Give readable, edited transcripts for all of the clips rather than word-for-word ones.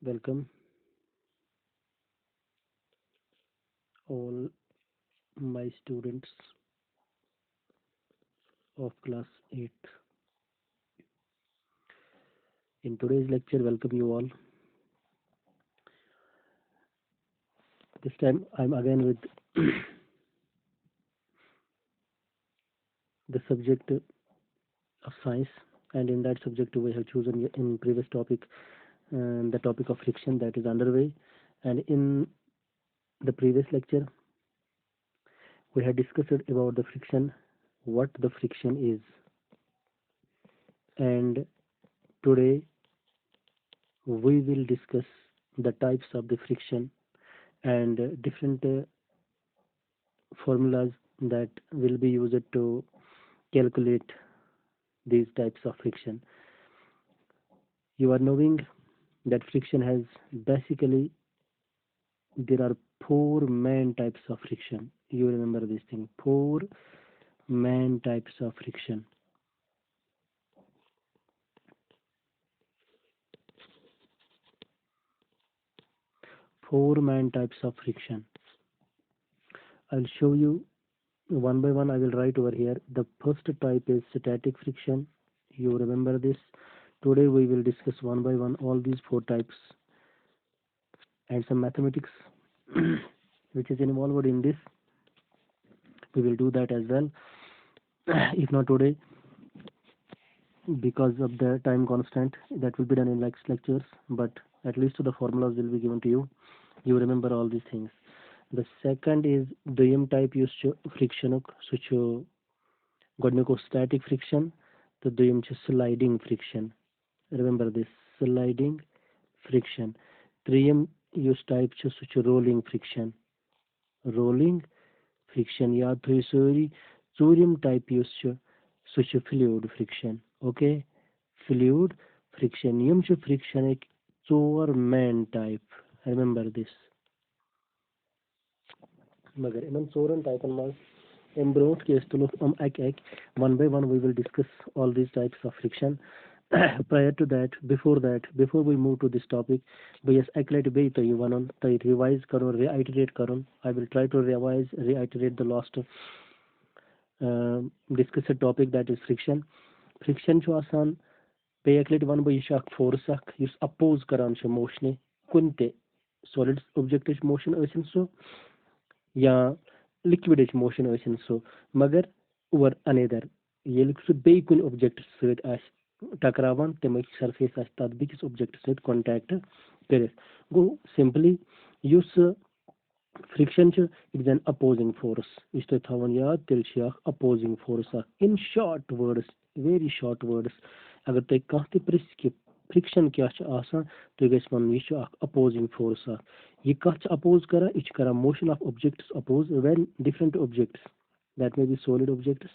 Welcome all my students of class 8. In today's lecture, welcome you all. This time I'm again with the subject of science, and in that subject we have chosen in previous topic the topic of friction that is underway. And in the previous lecture, we had discussed about the friction, what the friction is, and today we will discuss the types of the friction and different formulas that will be used to calculate these types of friction. You are knowing that friction has basically there are four main types of friction. You remember this thing, four main types of friction. Four main types of friction. I'll show you one by one. I will write over here. The first type is static friction. You remember this. Today we will discuss one by one all these four types and some mathematics which is involved in this. We will do that as well. If not today, because of the time constant, that will be done in next lectures. But at least the formulas will be given to you. You remember all these things. The second is دویم type یُس چھُ فرٛکشنُک سُہ چھُ گۄڈٕنیُک اوس static friction تہٕ دوٚیِم چھُ sliding friction. Remember this sliding friction. ترٛیٚیِم یُس type چھُ سُہ چھُ rolling friction. Rolling friction یاد تھٲیِو سٲری. ژوٗرِم type یُس چھُ سُہ چھُ fluid friction. Okay, fluid friction. یِم چھِ فرٛکشنٕکۍ ژور main type. Remember this. مگر یِمن ژورن ٹایپن منٛز اَمہِ برونٛٹھ کہِ أسۍ تُلوکھ یِم اَکہِ اَکہِ one by one we will discuss all these types of friction. Prior to that, before we move to this topic, بہٕ یژھٕ اَکہِ لَٹہِ بیٚیہِ تۄہہِ وَنُن تۄہہِ revise کَرُن reiterate کَرُن. I will try to reiterate the last discussed topic, that is friction. Friction چھُ آسان بیٚیہِ اَکہِ لَٹہِ وَنہٕ بہٕ یہِ چھُ اکھ فورس اکھ یُس اپوز کران چھُ موشنہِ کُنہِ تہِ سولِڈ اوبجیکٹٕچ موشن ٲسِن سُہ یا لِکوِڈٕچ موشن ٲسِن سُہ مگر اوور انیدر ییٚلہِ سُہ بیٚیہِ کُنہِ اوبجیکٹ سۭتۍ آسہِ ٹکراوان تَمِچ سرفیس آسہِ تتھ بیٚکِس اوبجیکٹ سۭتۍ کونٹیکٹ کٔرِتھ. گوٚو سمپلی یُس فرٛکشن چھُ it is an opposing force. یہِ چھُ تۄہہِ تھاوُن یاد تیٚلہِ چھُ یہِ اکھ اپوزِنگ فورس اکھ. In short words, very short words, اگر تۄہہِ کانٛہہ تہِ پرٛژھِ کہِ فرٛکشن کیٛاہ چھُ آسان تُہۍ گژھِ وَنُن یہِ چھُ اکھ اپوزِنگ فورس اکھ. یہِ کَتھ چھِ اپوز کران, یہِ چھِ کران موشن آف اوبجیکٹس اپوز. وین different اوبجیکٹس, that may be solid objects,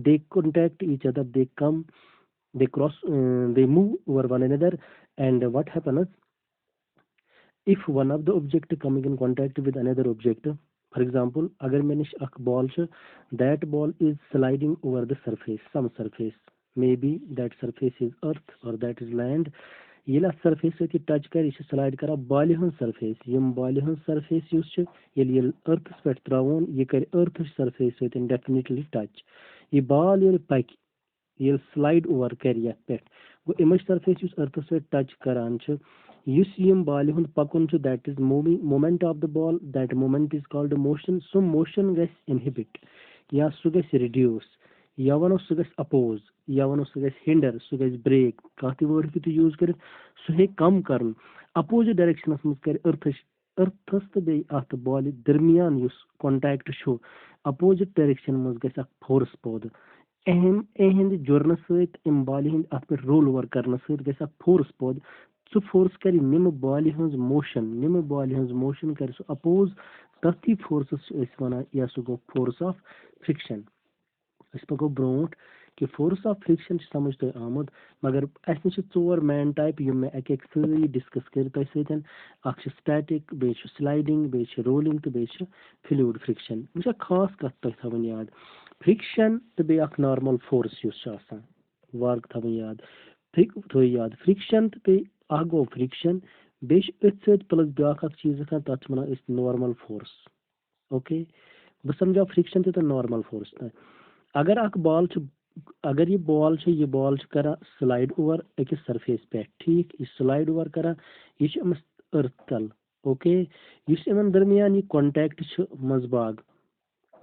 they contact each other, they come, they cross, they move over one another, and what happens if one of the object coming in contact with another object, for example agar مےٚ نِش اکھ ball چھُ, that ball is sliding over the surface, some surface, maybe that surface is earth or that is land. ییٚلہِ اَتھ surface سۭتۍ یہِ touch کرِ, یہِ چھِ سلایڈ کران بالہِ ہٕنٛز سرفیس. یِم بالہِ ہٕنٛز سرفیس یُس چھِ, ییٚلہِ أرتھس پٮ۪ٹھ تراوون, یہِ کرِ أرتھٕچ سرفیس سۭتۍ ڈیفنِٹلی ٹچ. یہِ بال ییٚلہِ پکہِ, ییٚلہِ سلایڈ اوور کرِ یتھ پٮ۪ٹھ, گوٚو اَمِچ سرفیس یُس أرتھس سۭتۍ ٹچ کران چھِ, یُس یِم بالہِ ہُنٛد پکُن چھُ, that is moving moment of the ball, that moment is called motion. سُہ موشن گژھِ انہبِٹ یا سُہ گژھِ رِڈیوٗس, یا وَنو سُہ گژھِ اپوز, یا وَنو سُہ گژھِ ہِنڈر, سُہ گژھِ برٛیک, کانٛہہ تہِ وٲڈ ہیٚکِو تُہۍ یوٗز کٔرِتھ. سُہ ہیٚکہِ کم کرُن. اپوزِٹ ڈایریکشنس منٛز کرِ أرتھس تہٕ بیٚیہِ اَتھ بالہِ درمیان یُس کونٹیکٹ چھُ, اپوزِٹ ڈایریکشن منٛز گژھِ اکھ فورس پٲدٕ. اِہِنٛدِ جُرنہٕ سۭتۍ, اَمہِ بالہِ ہٕنٛدۍ اَتھ پٮ۪ٹھ رول اوور کرنہٕ سۭتۍ گژھِ اکھ فورس پٲدٕ. سُہ فورس کرِ نِمہٕ بالہِ ہٕنٛز موشن کرِ سُہ اپوز. تتھی فورسس چھِ أسۍ وَنان, یا سُہ گوٚو فورس آف فرٛکشن. أسۍ پَکو برونٛٹھ کہِ فورس آف فرٛکشن چھِ سمجھ تۄہہِ آمُت, مگر اَسہِ نِش چھِ ژور مین ٹایپ یِم مےٚ اَکہِ اَکہِ سٲری ڈِسکس کٔرۍ تۄہہِ سۭتۍ. اکھ چھُ سٹیٹِک, بیٚیہِ چھُ سلایڈنگ, بیٚیہِ چھُ رولِنگ تہٕ بیٚیہِ چھُ فلوٗڈ فرٛکشن. یہِ چھِ خاص کتھ تۄہہِ تھاوٕنۍ یاد. فرٛکشن تہٕ بیٚیہِ اکھ نارمل فورس یُس چھُ آسان, واریاہ تھاوٕنۍ یاد. تھٲیِو یاد, فرٛکشن تہٕ بیٚیہِ اکھ گوٚو فرٛکشن, बेश अथ प्लस ब्याख चीज तथ वन नॉर्मल फोर्स ओके बह समझा फ्रिक्शन तो नॉर्मल फोर्स अगर अख बॉल अगर ये बॉल करा स्लाइड ओवर अकिस सरफेस पे ठीक यह स्लाइड ओवर करा यह अमस अर्थ तल ओके इन दरमियान यह कॉन्टैक्ट मजबाग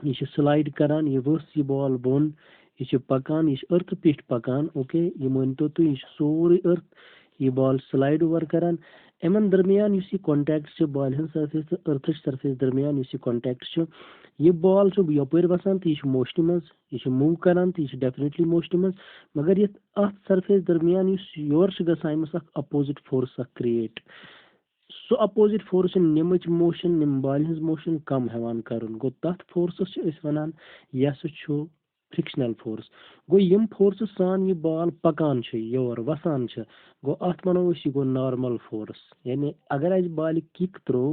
यह स्लाइड करान यह वस यह बॉल बोन यह पकान यह अर्थ पे पकान ओके यह मान तो यह सोरे अर्थ यह बॉल स्लाइड ओवर करान इन दरमियान यह कॉन्टैक्ट बॉल हंद सरफेस तो अर्थ सरफेस दरमियान यह कॉन्टैक्ट यह बॉल यपर वसान तो यह मोशन मज यह मूव करान तो यह डेफिनेटली मोशन मज मगर ये अत सरफेस दरमियान योर गसान opposite force create so opposite force नमच मोशन नम बॉल हंज मोशन कम हेवान करन गो तथ फोर्सस वनान यह सह फ्रिक्शनल फोर्स गो यम फोर्स सान यह बॉल पकान योर वसान गो अत वनो यह गो नॉर्मल फोर्स यानी अगर अस बॉल किक त्रो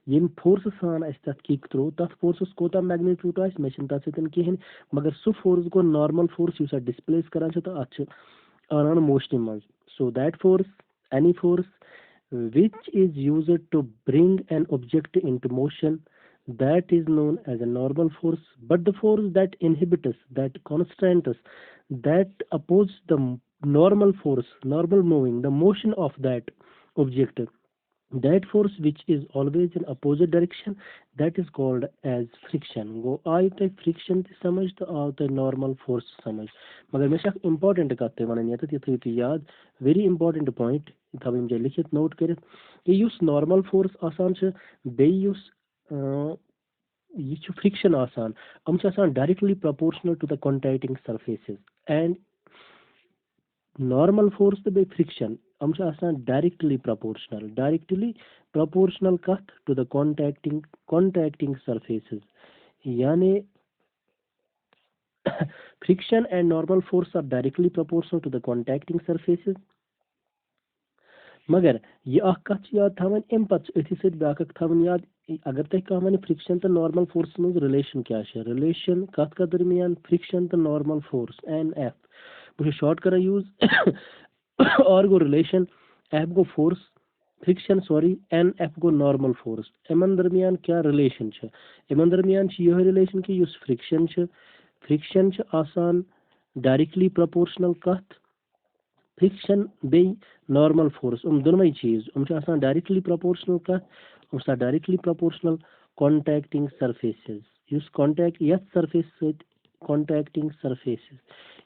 यम फोर्स सान तथ किक त्रो तथ फोर्सस कोता मैग्नीट्यूड मे तथ कहें मगर सह फोर्स गो नॉर्मल फोर्स युस डिस्प्लेस करान तो अत आनान मोशन मज so that force any force which is used to bring an object into motion that is known as a normal force, but the force that inhibits us, that constrains us, that opposes the normal force, normal moving, the motion of that object, that force which is always in opposite direction, that is called as friction. गो आई तो friction ते समझ तो आओ तो normal force समझ मगर मे important कत one ये थो याद वेरी इम्पॉर्टेंट पॉइंट थव जे लिखित नोट कर नॉर्मल फोर्स आसान बेस यह फ्रिक्शन आसान हम directly proportional to the contacting surfaces and normal force तो बे फ्रिक्शन हम डायरेक्टली प्रोपोर्शनल कथ टू द कॉन्टैक्टिंग सरफेसेस यानी friction and normal force are directly proportional to the contacting surfaces मगर यह कथ याद थवन अम पे अथि ब्या थवन याद अगर तह कह वन फ्रिक्शन तो नॉर्मल फोर्स मज रिलेशन क्या रिलेशन कथ दरमियान फ्रिक्शन तो नॉर्मल फोर्स एन एफ बह शॉर्ट कर यूज और गो रिलेशन एफ गो force friction sorry N F गो नॉर्मल फोर्स इन दरमियान क्या रिलेशन इन दरमियान यह रिलेशन कि फ्रिक्शन आसान डायरेक्टली प्रोपोर्शनल कथ फ्रिक्शन बे नॉर्मल फोर्स दोनों चीज डायरेक्टली प्रोपोर्शनल कथ directly proportional contacting surfaces contact यथ सरफेस कॉन्टैक्टिंग सरफेसेस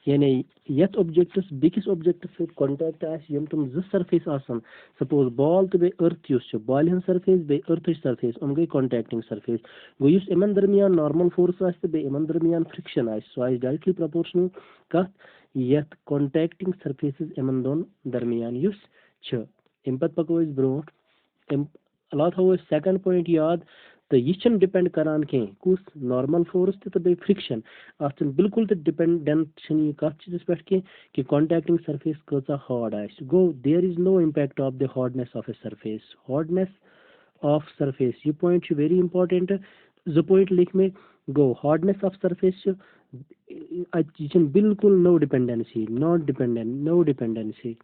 यानी यथ ऑब्जेक्ट्स बिकिस ऑब्जेक्ट्स सहित कॉन्टैक्ट यम तुम जो सरफेस आसान सपोज बॉल तो बे अर्थ बॉल हंद सरफेस बे अर्थ सरफेस गई कॉन्टैक्टिंग सरफेस गो इन दरमियान नॉर्मल फोर्स इन दरमियान फ्रिक्शन सो डायरेक्टली प्रोपोर्शनल कथ यथ कॉन्टैक्टिंग सरफेसेस इन दोन दरमियान अम पे पको ब्रोट अलावा थो सेकंड पॉइंट याद तो यह डिपेंड करान कह कुस नॉर्मल फोर्स तो बे फ्रिक्शन अत बिल्कुल तो डिपेंडेंट कथ पे कह कि कॉन्टैक्टिंग सरफेस कचा हार्ड गो there is no impact of the hardness of a surface of surface यह पॉइंट वेरी इंपॉर्टेंट जो पॉइंट लिख में गो हार्डनेस ऑफ सरफेस बिल्कुल नो डिपेंडेंसी नो डिपेंडेंसी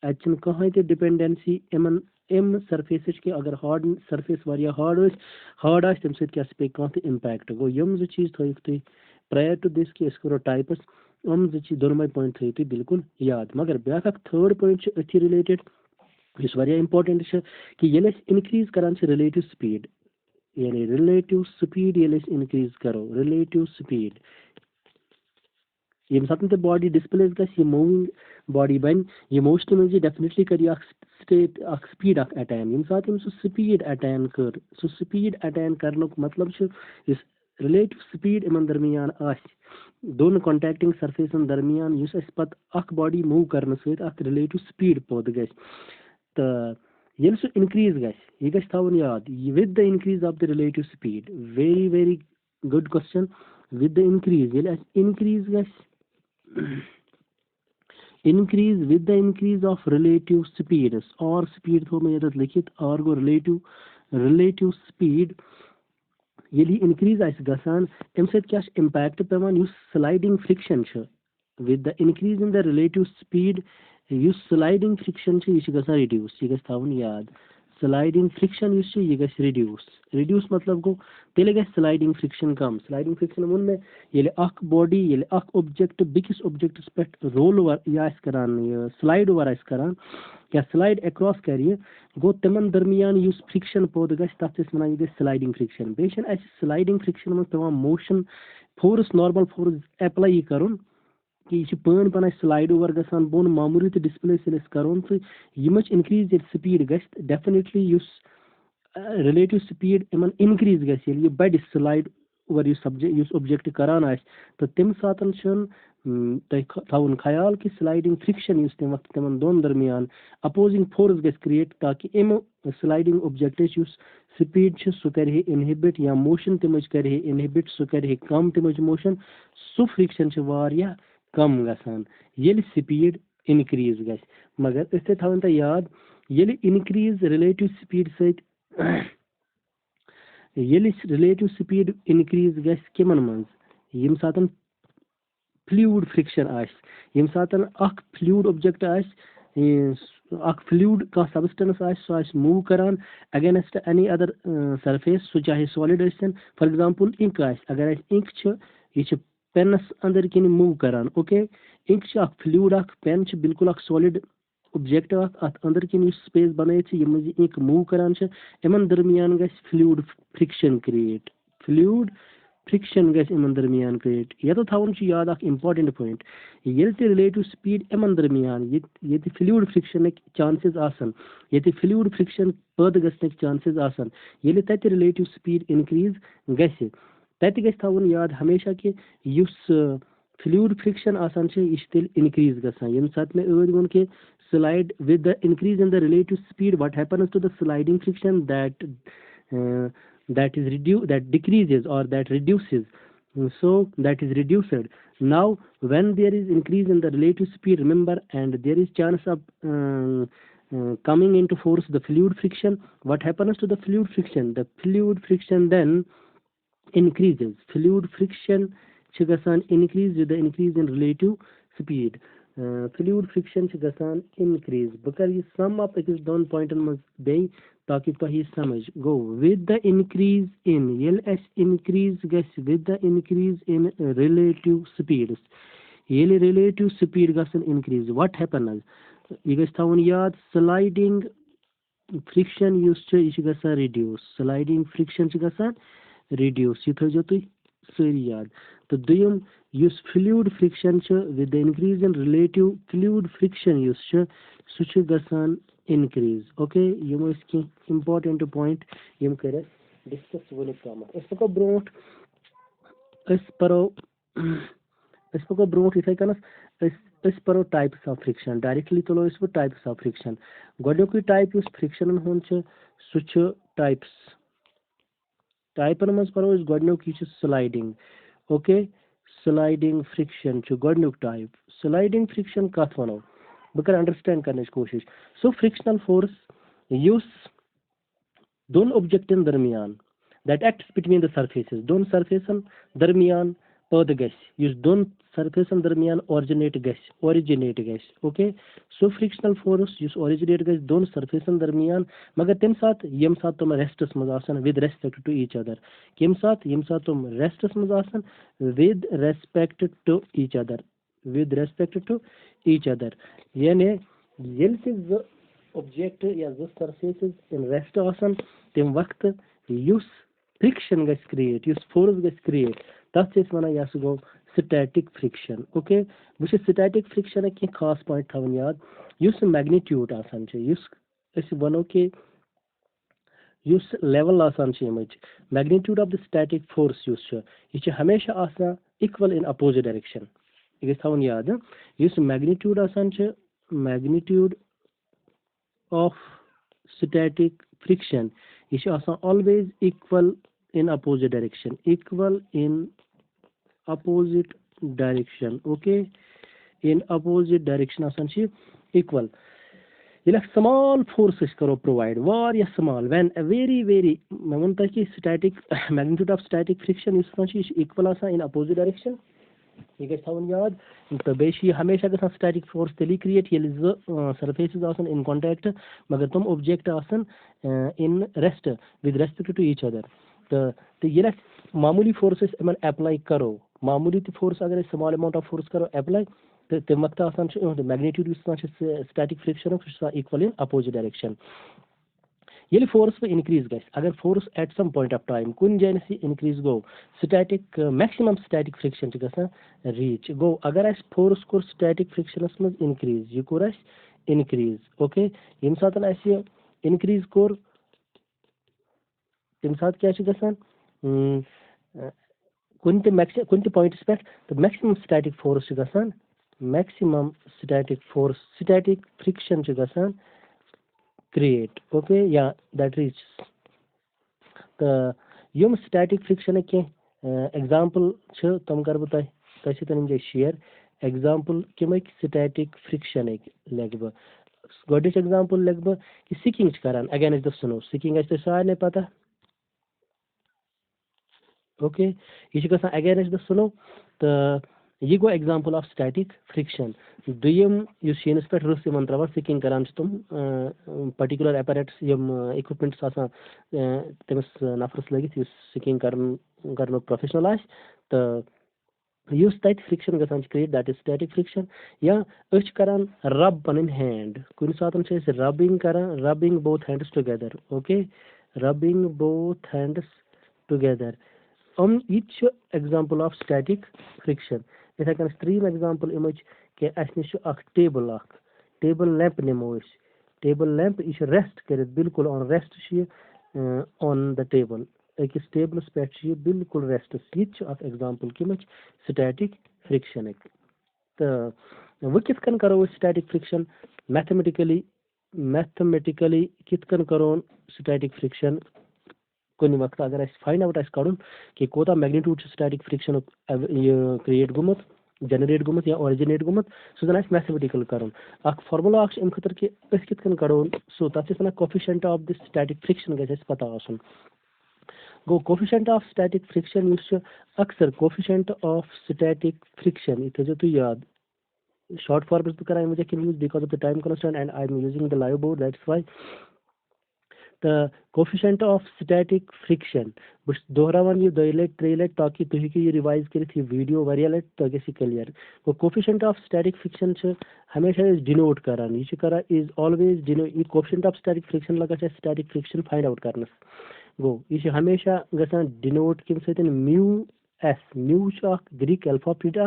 अत कहें तो डिपेंडेंसी इन सरफेस कि अगर हार्ड सरफेस हार्ड तम पे कह इम्पैक्ट गो यम जो चीज थो तुम प्रायर टू दिस कि करो टाइप्स दोनों पॉइंट थो तुम बिल्कुल याद मगर ब्या थर्ड पॉइंट अथि रिलेटेड इस इम्पॉर्टेंट कि ये इनक्रीज करान रिलेटिव स्पीड यानी रिलेटिव स्पीड ये इनक्रीज करो रिलेटिव स्पीड ये सात बॉडी डिस्प्लेस गई मूविंग बॉडी बन ये मोशन मज डेफिनेटली कर स्टेट स्पीड अटैन ये सात सह स्पीड अटैन कर सह स्पीड अटैन कर मतलब रिलेटिव स्पीड इन दरमियान दोन कॉन्टैक्टिंग सरफेसन दरमियान पे बॉडी मूव कर सत रिलेटिव स्पीड पौध ग तो ये सह इनक्रीज गह थवन याद with the increase of the relative speed very very good question with the increase ये इनक्रीज गह increase with the increase of relative speeds or speed थो मैं ये लिखित और गो relative speed ये increase गसान अम क्या impact पेवान sliding friction with the increase in the relative speed sliding friction यह गसान reduce यह थवन याद sliding friction यह reduce मतलब गो तेले गए sliding friction कम sliding friction वोन में ये अख body ये अख object बिकिस object पे roll over या इस करान ये slide over इस करान या slide across करिए गो तमन दरमियान यूस friction पौध गए तब इस मना ये sliding friction बेशन ऐसे sliding friction में तमाम motion force normal force apply करूँ कि यह पान पान स्लाइड ओवर गसान बोन मामूली तो डिस्प्ले से करोन तो यह इंक्रीज स्पीड गस डेफिनेटली युस रिलेटिव स्पीड इमन इंक्रीज गस ये बड़ slide over use subject use object करान आस तो तम सातन थवन ख्याल कि स्लाइडिंग फ्रिक्शन युस तम वक्त तमन दोन दरमियान अपोजिंग फोर्स गस क्रिएट ताकि इम स्लाइडिंग ऑब्जेक्ट युस स्पीड सह करे इनहिबिट या मोशन तमज करे इनहिबिट सह करे कम तमज मोशन सह फ्रिक्शन वारिया कम गसान ये स्पीड इनक्रीज गस मगर इस थवन तो याद ये इनक्रीज रिलेटिव स्पीड सहित ये रिलेटिव स्पीड इनक्रीज गस किमन मज यम सातन फ्लूइड फ्रिक्शन आस यम सातन अख फ्लूइड ऑब्जेक्ट आस अख फ्लूइड का सब्सटेंस आस सो आस मूव करान against any other surface so चाहे सॉलिड आसन फॉर एग्जांपल इंक आस अगर इंक छ ये पेनस अंदर किन मूव करान ओके इंक अख फ्लूइड अख पेन बिल्कुल अख सॉलिड ऑब्जेक्ट अत अंदर किन स्पेस बनाइछ यम इंक मूव करान इमन दरमियान गस fluid friction create fluid friction गस इमन दरमियान क्रिएट ये तो थवन याद अख इंपॉर्टेंट पॉइंट ये रिलेटिव स्पीड इमन दरमियान ये फ्लूइड फ्रिक्शन चांसेस आसन ये फ्लूइड फ्रिक्शन पैद गसन चांसेस आसन ये तत रिलेटिव स्पीड इनक्रीज गस तत गस थवन याद हमेशा कि युस फ्लूइड फ्रिक्शन आसान यह तेल इनक्रीज गसान यम सात में वोन कि slide with the increase in the relative speed what happens to the sliding friction that decreases or that reduces so that is reduced now when there is increase in the relative speed remember and there is chance of coming into force the fluid friction what happens to the fluid friction then increases fluid friction increase with the increase in relative speed fluid friction increase because you sum up it is down point and must be ताकि तुम समझ go with the increase in ls increase gets with the increase in relative speeds ये relative speed गसन increase what happens ये गस थवन याद sliding friction use यह गसन reduce sliding friction गसन reduce ये थो तुम सारी याद तो दुयम युस fluid friction with the increase in relative fluid friction युस सह गसान इनक्रीज ओके यम की इंपॉर्टेंट पॉइंट यम कर डिस्कस वन कम पको ब्रोट पको ब्रोट इथे कनस परो टाइप्स ऑफ फ्रिक्शन डायरेक्टली तुलो वो टाइप्स ऑफ फ्रिक्शन गोडुक टाइप युस फ्रिक्शन हुन सह टाइप्स टाइपन मज परो गोडुक यह स्लाइडिंग ओके स्लाइडिंग फ्रिक्शन गोडुक टाइप स्लाइडिंग फ्रिक्शन कत वनो बह कर अंडरस्टैंड करने कोशिश सो फ्रिक्शनल फोर्स युस दोन ऑब्जेक्टन दरमियान that acts between the surfaces दोन सरफेसन दरमियान पैद गस दोन सरफेसन दरमियान ओरिजिनेट गस ओके सो फ्रिक्शनल फोर्स युस ओरिजिनेट गस दोन सरफेसन दरमियान मगर तम सात यम सात तुम रेस्टस मज आसन with respect to each other यम सात तुम रेस्टस मज आसन with respect to each other यानी येल से ऑब्जेक्ट या सरफेसेस इन रेस्ट आसन तम वक्त युस फ्रिक्शन गस क्रिएट युस फोर्स गस क्रिएट तथ वन यह गो स्टैटिक फ्रिक्शन ओके वह स्टैटिक फ्रिक्शन की खास पॉइंट थवन याद युस मैग्नीट्यूड आसान युस वनो कि युस लेवल आसान magnitude of the static force use यह हमेशा आसान इक्वल इन अपोजिट डायरेक्शन यह थवन याद युस मैग्नीट्यूड आसान मैग्नीट्यूड ऑफ स्टैटिक फ्रिक्शन यह आसान always equal in opposite direction okay in opposite direction asan equal yela small forces karo provide var ya small when a very mamunta ki static magnitude of static friction is equal asan in opposite direction ये गई थवन याद तो बेशि हमेशा गसान static force तेली create ये surfaces आसन इन कांटेक्ट मगर तुम ऑब्जेक्ट आसन in rest with respect to each other तो ये मामूली फोर्स इन अप्लाई करो मामूली फोर्स अगर स्मॉल अमाउंट ऑफ फोर्स करो अप्लाई तो तम वक्त magnitude static friction equal in opposite direction ये फोर्स पे इंक्रीज गई अगर force at some point of time कुन जाए इंक्रीज गो static maximum static friction reach गो अगर फोर्स कोर स्टैटिक फ्रिक्शनस मज इंक्रीज यह कोर इंक्रीज ओके यम सात इंक्रीज कोर तम सात क्या गसान कुन पॉइंट्स पे तो मैक्सिमम स्टैटिक फोर्स गसान maximum static force static friction गसान create okay yeah that reaches the yum static friction के example छ तम कर बताए तैसे तनिम जे शेयर example कमिक static friction एक लगभग गोडिश example लगभग कि sinking करान against the snow sinking ऐसे सारे पता okay ये गसान against the snow तो ये गो एग्जांपल ऑफ स्टैटिक फ्रिक्शन दुयम युस शेनस पे रुस यमन त्रवा सिकिंग करान तुम पर्टिकुलर एपरेट्स यम इक्विपमेंट्स आसान तमस नफरस लगित युस सिकिंग करन प्रोफेशनल आस तो युस तत फ्रिक्शन गसान create that is static friction या अच करान रब पन हैंड कुन सातन छे रबिंग करान rubbing both hands together okay rubbing both hands together यह एग्जांपल ऑफ स्टैटिक फ्रिक्शन इथे कन स्ट्रीम एग्जांपल इमच के अस निश टेबल लैंप निमो टेबल लैंप यह रेस्ट कर बिल्कुल on rest on the table अकिस टेबलस पे बिल्कुल रेस्ट यह एग्जांपल कमच स्टैटिक फ्रिक्शन तो वो कित कन करो स्टैटिक फ्रिक्शन मैथमेटिकली कित कन करो स्टैटिक फ्रिक्शन कुन वक्त अगर फाइंड आउट कड़न कि कोता मैग्नीट्यूड स्टैटिक फ्रिक्शन क्रिएट गुमुत जनरेट गुमुत या ऑरिजिनेट गुमुत सो जन मैथमेटिकल करन फार्मूला अम खतर कि कित कन कड़ो सो तथ वन coefficient of this static friction गस पता आसन गो कोफिशिएंट ऑफ स्टैटिक फ्रिक्शन अक्सर कोफिशिएंट ऑफ स्टैटिक फ्रिक्शन ये थो तु याद शॉर्ट फॉर्म कर use because of the time constraint and I am using the live board that's why the coefficient of static friction बस दोहरावन ये दो लट त्रे लट ताकि तुम ये रिवाइज कर वीडियो वारिया लट तो गि क्लियर वो कोफिशिएंट ऑफ स्टैटिक फ्रिक्शन हमेशा डिनोट करान यह करा is always denote coefficient of static friction लगा स्टैटिक फ्रिक्शन फाइंड आउट करनस गो यह हमेशा गसान डिनोट कम सतन mu S mu Greek alphabet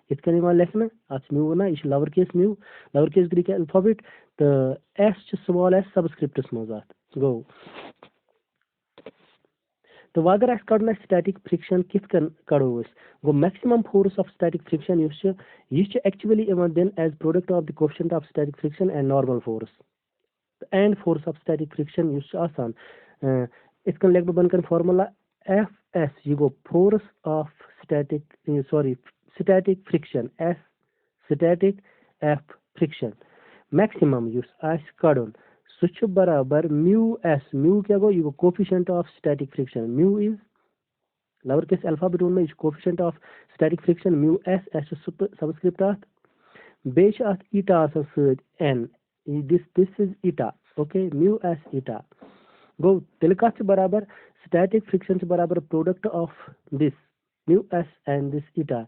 इतन लेखन अत म्यू वन यह लवर केस ग्रीक अल्फाबेट तो एस स्मॉल एस सबस्क्रिप्टस मज गो तो अगर अस कड़न स्टैटिक फ्रिक्शन कित कन कड़ो गो maximum force of static friction यह एक्चुअली दिन as product of the coefficient of static friction and normal force and force of static friction आसान इत कन लिख बन कर फार्मूला एफ एस यह गो force of static friction S static F friction maximum कड़न सह बराबर म्यू एस म्यू क्या गो यह गो coefficient of static friction mu is lower case alphabet वो यह coefficient of static friction mu S S subscript अत बे eta N this is eta okay mu S eta गो तेल कत बराबर स्टैटिक फ्रिक्शन बराबर product of this mu S and this eta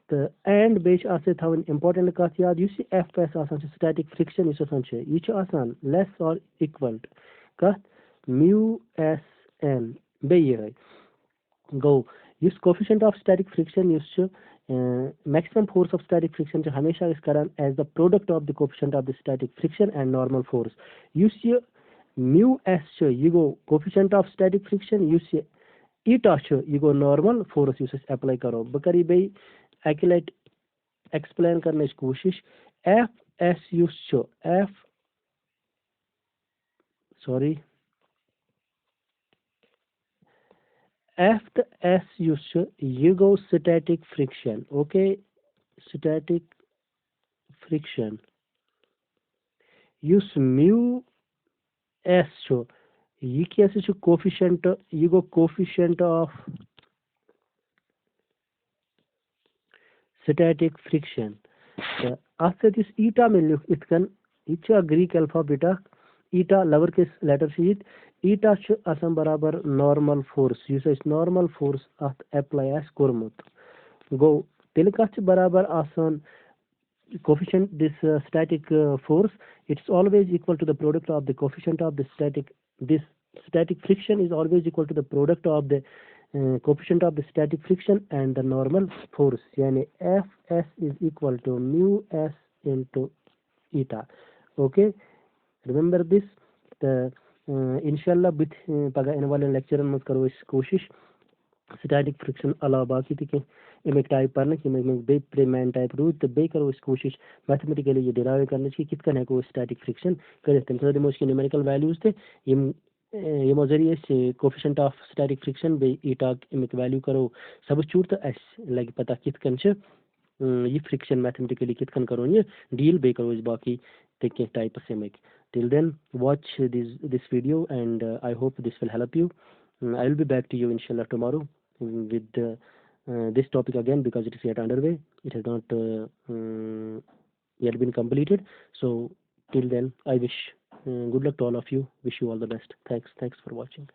तो एंड बे थवन इम्पोर्टेंट कत याद एफ एस स्टैटिक फ्रिक्शन यह लेस और इक्वल कत म्यू एस एन बे गो is coefficient of static friction maximum force of static friction हमेशा करान as the product of the coefficient of the static friction and normal force यह mu S यह गो कोफिशिएंट ऑफ स्टैटिक फ्रिक्शन ईटा यह गो नॉर्मल फोर्स अप्लाई करो बह कर बे अकि लट एक्सप्लेन करने कोशिश F S F sorry F तो एस यह गो static friction okay static friction mu S यह क्या कोफिशिएंट यह गो coefficient of static friction. Ats is eta miluk itkan icha Greek alphabet eta lowercase letter sheet eta ch asam barabar normal force uses normal force at apply as kormut go telikach barabar asan coefficient this static force it's always equal to the product of the coefficient of the static this static friction is always equal to the product of the coefficient of the static friction and the normal force yani fs is equal to mu s into eta okay remember this the inshallah bit paga इन वाले lecture में करो इस कोशिश static friction अलावा बाकी थी कि इमेक type पर ना कि इमेक बे प्रेमैन टाइप रूट तो बे करो इस कोशिश मैथमेटिकली ये डिराइव करने की कित करने को static friction करते हैं तो दिमाग की न्यूमेरिकल वैल्यूज थे ये मज़रिए से कोफिशिएंट ऑफ static friction बे ईटा इमेक वैल्यू करो सब चूर तो एस लग पता कित कंचे ये फ्रिक्शन मैथमेटिकली कित कन करो ये डील बे करो इस बाकी take type of semic till then watch this video and I hope this will help you I will be back to you inshallah tomorrow with this topic again because it is yet underway it has not yet been completed so till then I wish good luck to all of you wish you all the best thanks for watching